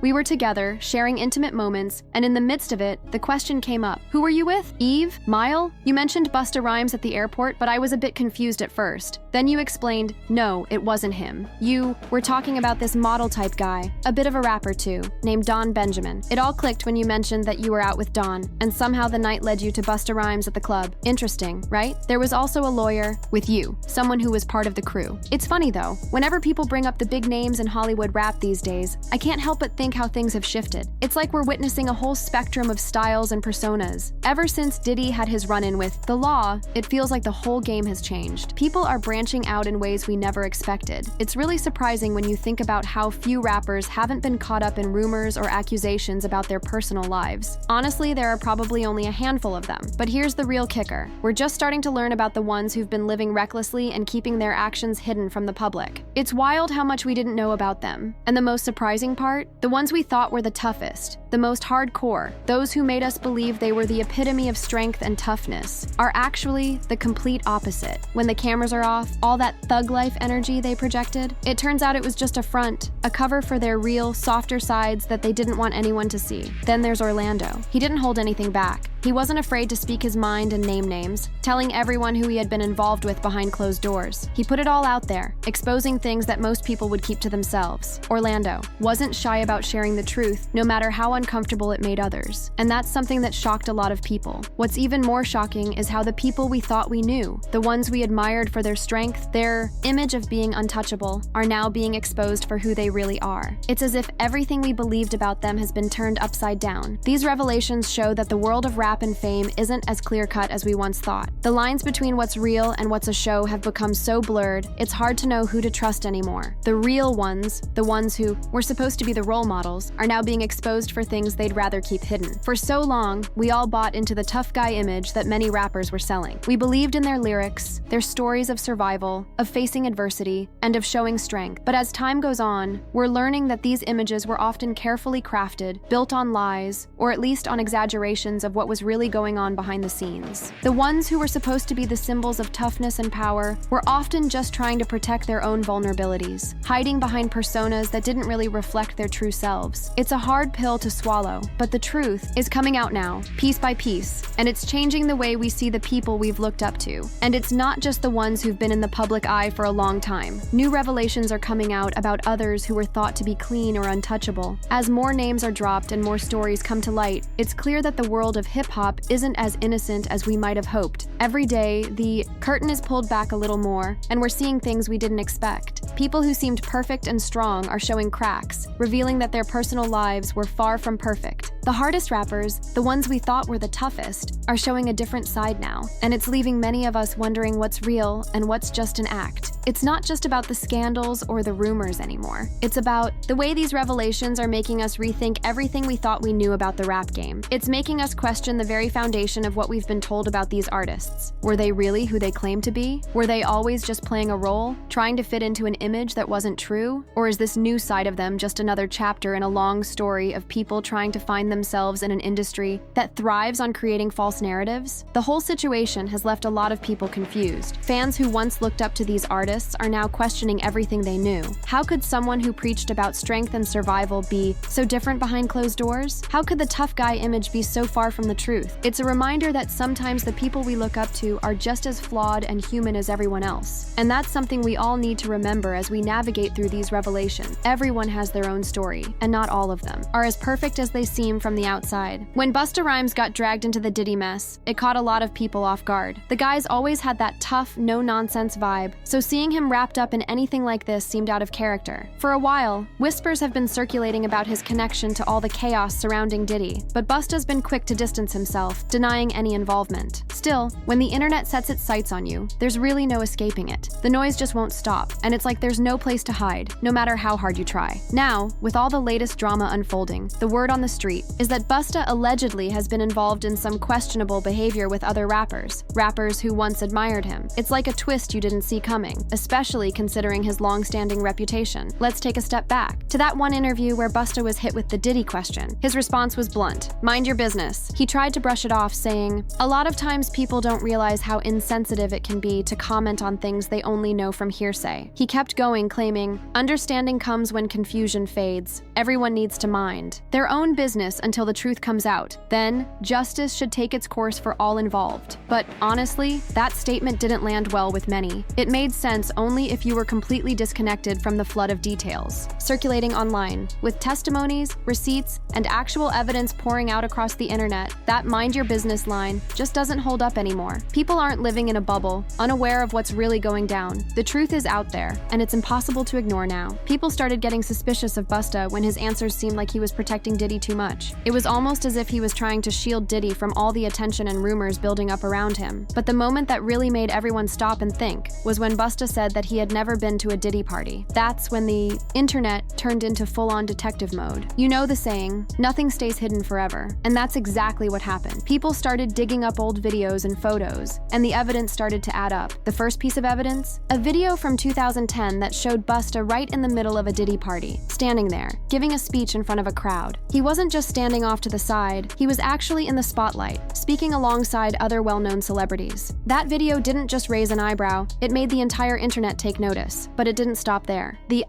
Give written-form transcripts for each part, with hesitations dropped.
We were together, sharing intimate moments, and in the midst of it, the question came up. Who were you with? Eve? Mile? You mentioned Busta Rhymes at the airport, but I was a bit confused at first. Then you explained, no, it wasn't him. You were talking about this model-type guy, a bit of a rapper too, named Don Benjamin. It all clicked when you mentioned that you were out with Don, and somehow the night led you to Busta Rhymes at the club. Interesting, right? There was also a lawyer with you, someone who was part of the crew. It's funny though, whenever people bring up the big names in Hollywood rap these days, I can't help but think how things have shifted. It's like we're witnessing a whole spectrum of styles and personas. Ever since Diddy had his run-in with The Law, it feels like the whole game has changed. People are branching out in ways we never expected. It's really surprising when you think about how few rappers haven't been caught up in rumors or accusations about their personal lives. Honestly, there are probably only a handful of them. But here's the real kicker. We're just starting to learn about the ones who've been living recklessly and keeping their actions hidden from the public. It's wild how much we didn't know about them. And the most surprising part? The ones we thought were the toughest, the most hardcore, those who made us believe they were the epitome of strength and toughness, are actually the complete opposite. When the cameras are off, all that thug life energy they projected, it turns out it was just a front, a cover for their real, softer sides that they didn't want anyone to see. Then there's Orlando. He didn't hold anything back. He wasn't afraid to speak his mind and name names, telling everyone who he had been involved with behind closed doors. He put it all out there, exposing things that most people would keep to themselves. Orlando wasn't shy about sharing the truth, no matter how uncomfortable it made others. And that's something that shocked a lot of people. What's even more shocking is how the people we thought we knew, the ones we admired for their strength, their image of being untouchable, are now being exposed for who they really are. It's as if everything we believed about them has been turned upside down. These revelations show that the world of rap and fame isn't as clear-cut as we once thought. The lines between what's real and what's a show have become so blurred, it's hard to know who to trust anymore. The real ones, the ones who were supposed to be the role models, are now being exposed for things they'd rather keep hidden. For so long, we all bought into the tough guy image that many rappers were selling. We believed in their lyrics, their stories of survival, of facing adversity, and of showing strength. But as time goes on, we're learning that these images were often carefully crafted, built on lies, or at least on exaggerations of what was really going on behind the scenes. The ones who were supposed to be the symbols of toughness and power were often just trying to protect their own vulnerabilities, hiding behind personas that didn't really reflect their true selves. It's a hard pill to swallow, but the truth is coming out now, piece by piece, and it's changing the way we see the people we've looked up to. And it's not just the ones who've been in the public eye for a long time. New revelations are coming out about others who were thought to be clean or untouchable. As more names are dropped and more stories come to light, it's clear that the world of hip-hop isn't as innocent as we might have hoped. Every day, the curtain is pulled back a little more, and we're seeing things we didn't expect. People who seemed perfect and strong are showing cracks, revealing that their personal lives were far from perfect. The hardest rappers, the ones we thought were the toughest, are showing a different side now, and it's leaving many of us wondering what's real and what's just an act. It's not just about the scandals or the rumors anymore. It's about the way these revelations are making us rethink everything we thought we knew about the rap game. It's making us question the very foundation of what we've been told about these artists. Were they really who they claimed to be? Were they always just playing a role, trying to fit into an image that wasn't true? Or is this new side of them just another chapter in a long story of people trying to find themselves in an industry that thrives on creating false narratives? The whole situation has left a lot of people confused. Fans who once looked up to these artists are now questioning everything they knew. How could someone who preached about strength and survival be so different behind closed doors? How could the tough guy image be so far from the truth? It's a reminder that sometimes the people we look up to are just as flawed and human as everyone else. And that's something we all need to remember as we navigate through these revelations. Everyone has their own story, and not all of them are as perfect as they seem from the outside. When Busta Rhymes got dragged into the Diddy mess, it caught a lot of people off guard. The guy's always had that tough, no-nonsense vibe, so seeing him wrapped up in anything like this seemed out of character. For a while, whispers have been circulating about his connection to all the chaos surrounding Diddy, but Busta's been quick to distance himself, denying any involvement. Still, when the internet sets its sights on you, there's really no escaping it. The noise just won't stop, and it's like there's no place to hide, no matter how hard you try. Now, with all the latest drama unfolding, the word on the street is that Busta allegedly has been involved in some questionable behavior with other rappers who once admired him. It's like a twist you didn't see coming, especially considering his long-standing reputation. Let's take a step back to that one interview where Busta was hit with the Diddy question. His response was blunt: "Mind your business." He tried to brush it off, saying, "A lot of times people don't realize how insensitive it can be to comment on things they only know from hearsay." He kept kept going, claiming, "Understanding comes when confusion fades. Everyone needs to mind their own business until the truth comes out. Then, justice should take its course for all involved." But honestly, that statement didn't land well with many. It made sense only if you were completely disconnected from the flood of details circulating online. With testimonies, receipts, and actual evidence pouring out across the internet, that mind your business line just doesn't hold up anymore. People aren't living in a bubble, unaware of what's really going down. The truth is out there, and it's impossible to ignore now. People started getting suspicious of Busta when his answers seemed like he was protecting Diddy too much. It was almost as if he was trying to shield Diddy from all the attention and rumors building up around him. But the moment that really made everyone stop and think was when Busta said that he had never been to a Diddy party. That's when the internet turned into full-on detective mode. You know the saying, nothing stays hidden forever. And that's exactly what happened. People started digging up old videos and photos, and the evidence started to add up. The first piece of evidence? A video from 2010 that showed Busta right in the middle of a Diddy party, standing there, giving a speech in front of a crowd. He wasn't just standing off to the side, he was actually in the spotlight, speaking alongside other well-known celebrities. That video didn't just raise an eyebrow, it made the entire internet take notice. But it didn't stop there. The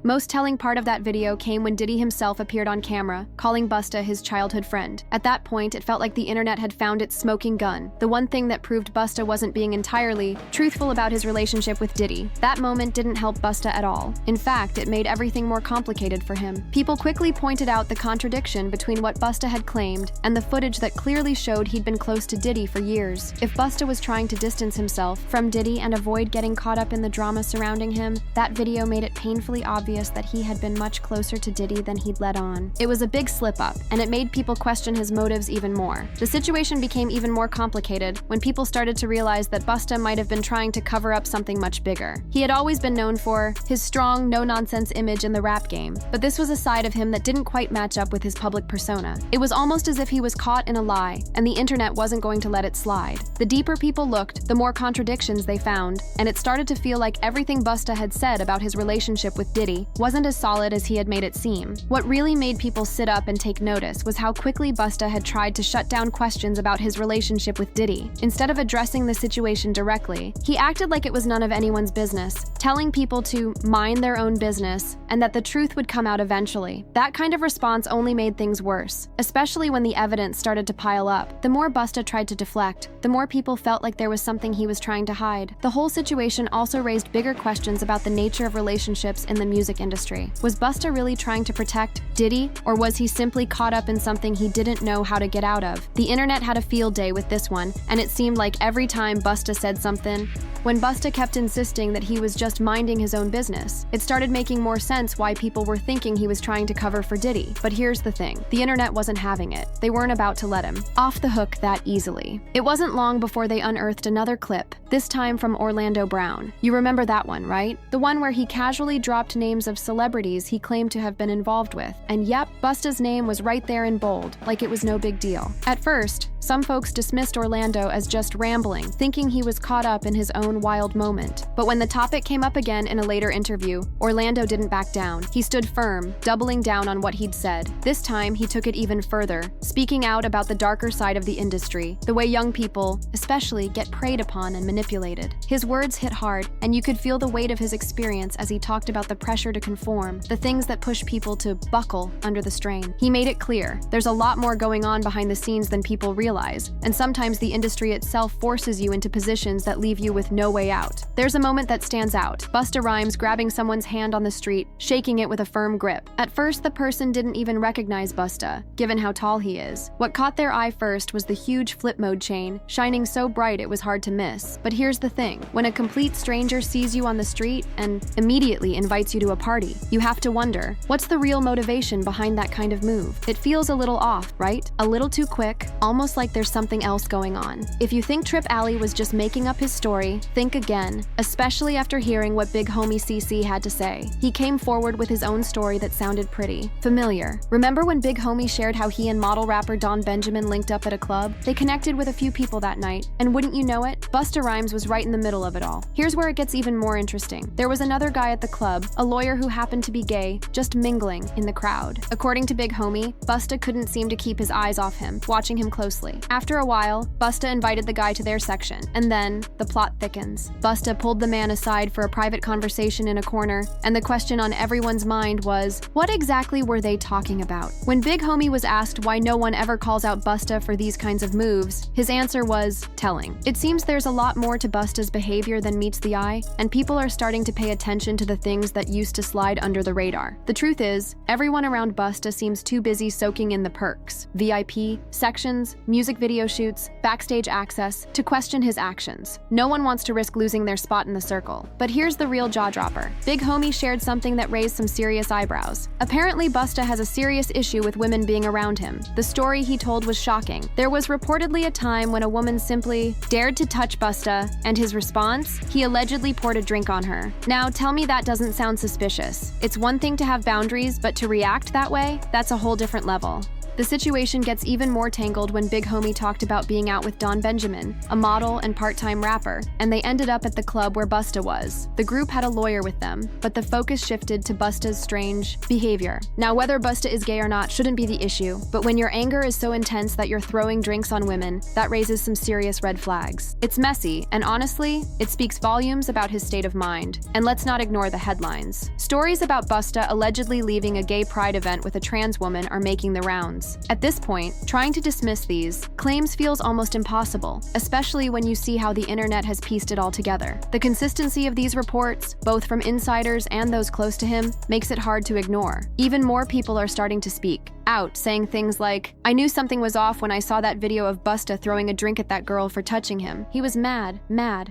most telling part of that video came when Diddy himself appeared on camera, calling Busta his childhood friend. At that point, it felt like the internet had found its smoking gun, the one thing that proved Busta wasn't being entirely truthful about his relationship with Diddy. That moment didn't help Busta at all. In fact, it made everything more complicated for him. People quickly pointed out the contradiction between what Busta had claimed and the footage that clearly showed he'd been close to Diddy for years. If Busta was trying to distance himself from Diddy and avoid getting caught up in the drama surrounding him, that video made it painfully obvious that he had been much closer to Diddy than he'd let on. It was a big slip-up, and it made people question his motives even more. The situation became even more complicated when people started to realize that Busta might have been trying to cover up something much bigger. He had always been known for his strong, no-nonsense image in the rap game, but this was a side of him that didn't quite match up with his public persona. It was almost as if he was caught in a lie, and the internet wasn't going to let it slide. The deeper people looked, the more contradictions they found, and it started to feel like everything Busta had said about his relationship with Diddy wasn't as solid as he had made it seem. What really made people sit up and take notice was how quickly Busta had tried to shut down questions about his relationship with Diddy. Instead of addressing the situation directly, he acted like it was none of anyone's business, telling people to mind their own business and that the truth would come out eventually. That kind of response only made things worse, especially when the evidence started to pile up. The more Busta tried to deflect, the more people felt like there was something he was trying to hide. The whole situation also raised bigger questions about the nature of relationships in the music industry. Was Busta really trying to protect Diddy, or was he simply caught up in something he didn't know how to get out of? The internet had a field day with this one, and it seemed like every time Busta said something, when Busta kept insisting that he was just minding his own business, it started making more sense why people were thinking he was trying to cover for Diddy. But here's the thing, the internet wasn't having it. They weren't about to let him off the hook that easily. It wasn't long before they unearthed another clip, this time from Orlando Brown. You remember that one, right? The one where he casually dropped names of celebrities he claimed to have been involved with. And yep, Busta's name was right there in bold, like it was no big deal. At first, some folks dismissed Orlando as just rambling, thinking he was caught up in his own wild moment. But when the topic came up again in a later interview, Orlando didn't back down. He stood firm, doubling down on what he'd said. This time, he took it even further, speaking out about the darker side of the industry, the way young people, especially, get preyed upon and manipulated. His words hit hard, and you could feel the weight of his experience as he talked about the pressure to conform, the things that push people to buckle under the strain. He made it clear, there's a lot more going on behind the scenes than people realize, and sometimes the industry itself forces you into positions that leave you with no way out. There's a moment that stands out. Busta Rhymes grabbing someone's hand on the street, shaking it with a firm grip. At first, the person didn't even recognize Busta, given how tall he is. What caught their eye first was the huge flip mode chain, shining so bright it was hard to miss. But here's the thing, when a complete stranger sees you on the street and immediately invites you to a party, you have to wonder, what's the real motivation behind that kind of move? It feels a little off, right? A little too quick, almost like there's something else going on. If you think Trip Alley was just making up his story, think again, especially after hearing what Big Homie CC had to say. He came forward with his own story that sounded pretty familiar. Remember when Big Homie shared how he and model rapper Don Benjamin linked up at a club? They connected with a few people that night, and wouldn't you know it, Busta Rhymes was right in the middle of it all. Here's where it gets even more interesting. There was another guy at the club, a lawyer who happened to be gay, just mingling in the crowd. According to Big Homie, Busta couldn't seem to keep his eyes off him, watching him closely. After a while, Busta invited the guy to their section, and then the plot thickens. Busta pulled the man aside for a private conversation in a corner, and the question on everyone's mind was, what exactly were they talking about? When Big Homie was asked why no one ever calls out Busta for these kinds of moves, his answer was telling. It seems there's a lot more to Busta's behavior than meets the eye, and people are starting to pay attention to the things that used to slide under the radar. The truth is, everyone around Busta seems too busy soaking in the perks, VIP, sections, music video shoots, backstage access, to question his actions. No one wants to risk losing their spot in the circle. But here's the real jaw-dropper. Big Homie shared something that raised some serious eyebrows. Apparently, Busta has a serious issue with women being around him. The story he told was shocking. There was reportedly a time when a woman simply dared to touch Busta, and his response? He allegedly poured a drink on her. Now, tell me that doesn't sound suspicious. It's one thing to have boundaries, but to react that way? That's a whole different level. The situation gets even more tangled when Big Homie talked about being out with Don Benjamin, a model and part-time rapper, and they ended up at the club where Busta was. The group had a lawyer with them, but the focus shifted to Busta's strange behavior. Now, whether Busta is gay or not shouldn't be the issue, but when your anger is so intense that you're throwing drinks on women, that raises some serious red flags. It's messy, and honestly, it speaks volumes about his state of mind. And let's not ignore the headlines. Stories about Busta allegedly leaving a gay pride event with a trans woman are making the rounds. At this point, trying to dismiss these claims feels almost impossible, especially when you see how the internet has pieced it all together. The consistency of these reports, both from insiders and those close to him, makes it hard to ignore. Even more people are starting to speak out, saying things like, "I knew something was off when I saw that video of Busta throwing a drink at that girl for touching him. He was mad.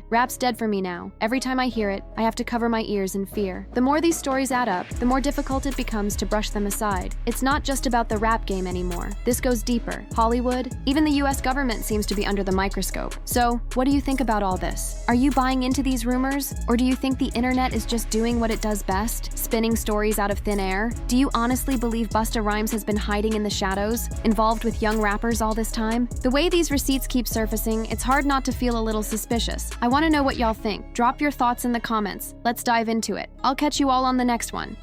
Rap's dead for me now. Every time I hear it, I have to cover my ears in fear." The more these stories add up, the more difficult it becomes to brush them aside. It's not just about the rap game anymore. This goes deeper. Hollywood, even the US government seems to be under the microscope. So, what do you think about all this? Are you buying into these rumors? Or do you think the internet is just doing what it does best, spinning stories out of thin air? Do you honestly believe Busta Rhymes has been hiding in the shadows, involved with young rappers all this time? The way these receipts keep surfacing, it's hard not to feel a little suspicious. I want to know what y'all think. Drop your thoughts in the comments. Let's dive into it. I'll catch you all on the next one.